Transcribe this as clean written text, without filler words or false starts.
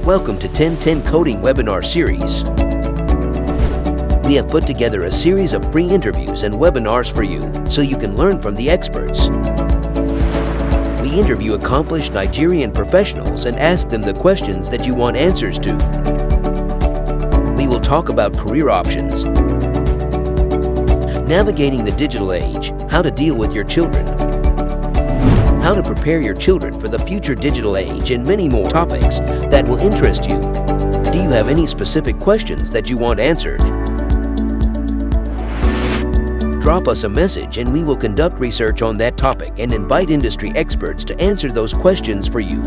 Welcome to 1010 Coding Webinar Series. We have put together a series of free interviews and webinars for you so you can learn from the experts. We interview accomplished Nigerian professionals and ask them the questions that you want answers to. We will talk about career options, navigating the digital age, how to deal with your children, how to prepare your children for the future digital age, and many more topics that will interest you. Do you have any specific questions that you want answered? Drop us a message and we will conduct research on that topic and invite industry experts to answer those questions for you.